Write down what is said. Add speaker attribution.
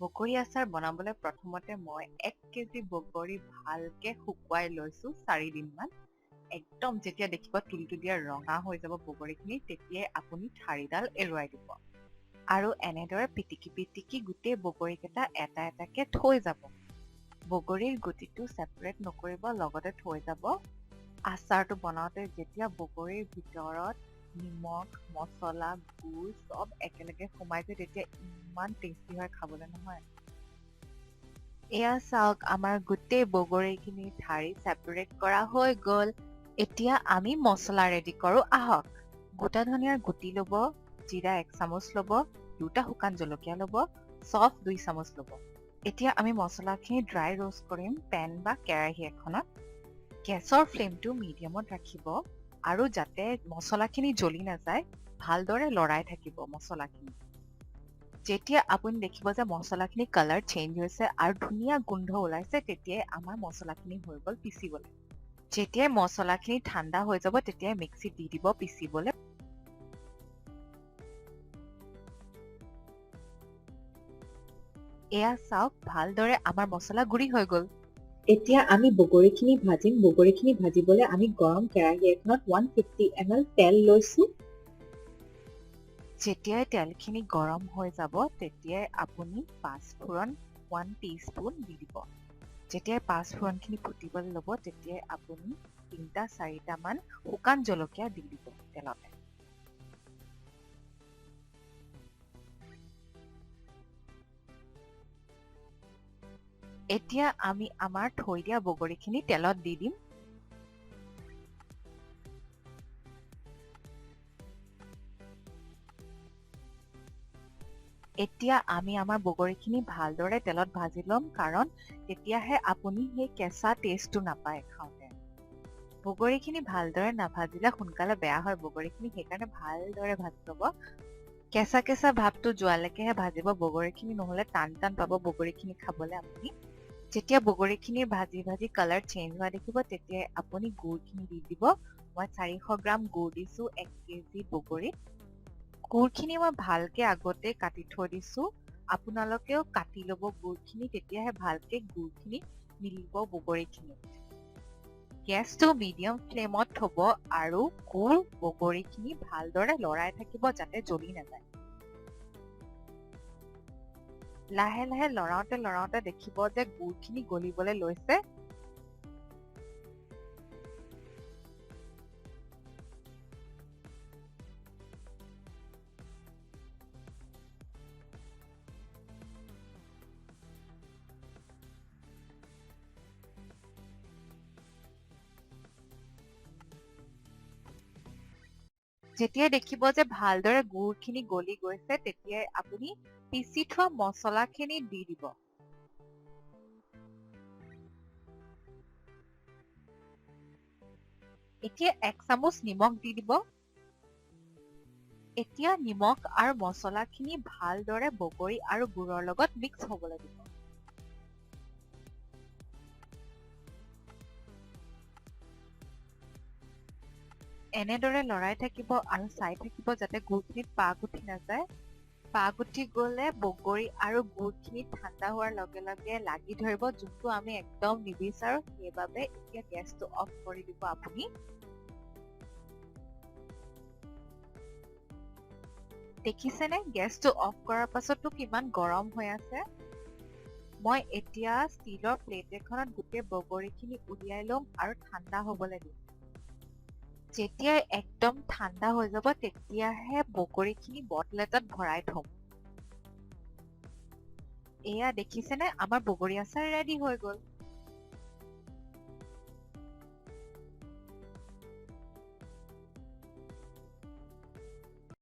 Speaker 1: বগৰী আচাৰ বনাবলৈ প্ৰথমতে মই 1 কেজি বগৰী ভালকে শুকুৱাই লৈছো 4 দিন মান একদম যেতিয়া দেখিব তুলতুলীয়া ৰঙা হৈ যাব বগৰীখিনি তেতিয়াই আপুনি ঠাৰিডাল এৰুৱাই দিব আৰু এনেদৰে পিটিকি পিটিকি গোটেই বগৰীকেইটা এটা এটাকে থৈ যাব বগৰীৰ গুটিটো সেপাৰেট নকৰিব লগতে থৈ যাব আচাৰটো বনাওতে যেতিয়া বগৰীৰ ভিতৰত নিমখ মছলা গুড় সব একেলগে সোমাই যায় তেতিয়া ইমান টেষ্টি হয় খাবলৈ নহয় এয়া চাওক আমাৰ গোটেই বগৰীখিনি ঠাৰি সেপাৰেট কৰা হৈ গ'ল এতিয়া আমি মছলা ৰেডি কৰো আহক গোটা ধনিয়াৰ গুটি ল'ব জিৰা 1 চামুচ ল'ব দুটা শুকান জলকীয়া ল'ব সফ 2 চামুচ ল'ব এতিয়া আমি মছলাখিনি ড্ৰাই ৰোষ্ট কৰিম পেন বা কেৰাহী এখনত গেছৰ ফ্লেমটো মিডিয়ামত ৰাখিব আৰু যাতে মছলাখিনি জ্বলি নাযায় ভালদৰে লৰাই থাকিব মছলাখিনি যেতিয়া আপুনি দেখিব যে মছলাখিনি কালাৰ চেঞ্জ হৈছে আৰু ধুনীয়া গোন্ধ ওলাইছে তেতিয়াই আমাৰ মছলাখিনি হৈ গ'ল পিচিবলৈ যেতিয়া মছলাখিনি ঠাণ্ডা হৈ যাব তেতিয়া মিক্সিত দি দিব পিচিবলৈ এয়া চাওক ভালদৰে আমাৰ মছলা গুৰি হৈ গ'ল এতিয়া আমি বগৰীখিনি ভাজিম বগৰীখিনি ভাজিবলৈ আমি গৰম কেৰাহী এখনত 150 ml তেল লৈছো যেতিয়াই তেলখিনি গৰম হৈ যাব তেতিয়াই আপুনি পাঁচফোৰণ 1 টিস্পুন দি দিব যেতিয়াই পাঁচফোৰণখিনি ফুটিবলৈ ল'ব তেতিয়াই আপুনি 3-4টা মান শুকান জলকীয়া দি দিব তেলতে এতিয়া আমি আমাৰ থৈ দিয়া বগৰীখিনি তেলত দি দিম এতিয়া আমি আমাৰ বগৰীখিনি ভালদৰে তেলত ভাজি ল'ম কাৰণ তেতিয়াহে আপুনি সেই কেঁচা টেষ্টটো নাপায় খাওঁতে বগৰীখিনি ভালদৰে নাভাজিলে সোনকালে বেয়া হয় বগৰীখিনি সেইকাৰণে ভালদৰে ভাজি ল'ব কেঁচা কেঁচা ভাৱটো যোৱালৈকেহে ভাজিব বগৰীখিনি নহ'লে টান টান পাব বগৰীখিনি খাবলৈ আপুনি যেতিয়া বগৰীখিনি ভাজি ভাজি কালাৰ চেঞ্জ হোৱা দেখিব তেতিয়াই আপুনি গুড়খিনি দি দিব মই 400 গ্ৰাম গুড় দিছো 1 কেজি বগৰীত গুড়খিনি মই ভালকে আগতে কাটি থৈ দিছো আপোনালোকেও কাটি ল'ব গুড়খিনি তেতিয়াহে ভালকে গুড়খিনি মিলিব বগৰীখিনি গেছটো মিডিয়াম ফ্লেমত থব আৰু গুড় বগৰীখিনি ভালদৰে লৰাই থাকিব যাতে জ্বলি নাযায় লাহে লাহে লৰাওঁতে দেখিব যে গুড়খিনি গলিবলৈ লৈছে যেতিয়াই দেখিব যে ভালদৰে গুড়খিনি গলি গৈছে তেতিয়াই আপুনি পিচি থোৱা মছলাখিনি দি দিব এতিয়া 1 চামুচ নিমখ দি দিব এতিয়া নিমখ আৰু মছলাখিনি ভালদৰে বগৰী আৰু গুড়ৰ লগত মিক্স হ'বলৈ দিব এনেদৰে লৰাই থাকিব আৰু চাই থাকিব যাতে গুড়খিনিত পাক উঠি নাযায় পাক উঠি গ'লে বগৰী আৰু গুড়খিনি ঠাণ্ডা হোৱাৰ লগে লগে লাগি ধৰিব যোনটো আমি একদম নিবিচাৰো সেইবাবে এতিয়া গেছটো অফ কৰি দিব আপুনি দেখিছেনে গেছটো অফ কৰাৰ পাছতো কিমান গৰম হৈ আছে মই এতিয়া ষ্টীলৰ প্লেট এখনত গোটেই বগৰীখিনি উলিয়াই ল'ম আৰু ঠাণ্ডা হ'বলৈ দিম যেতিয়াই একদম ঠাণ্ডা হৈ যাব তেতিয়াহে বগৰীখিনি বটল এটাত ভৰাই থম এয়া দেখিছেনে আমাৰ বগৰী আচাৰ ৰেডি হৈ গ'ল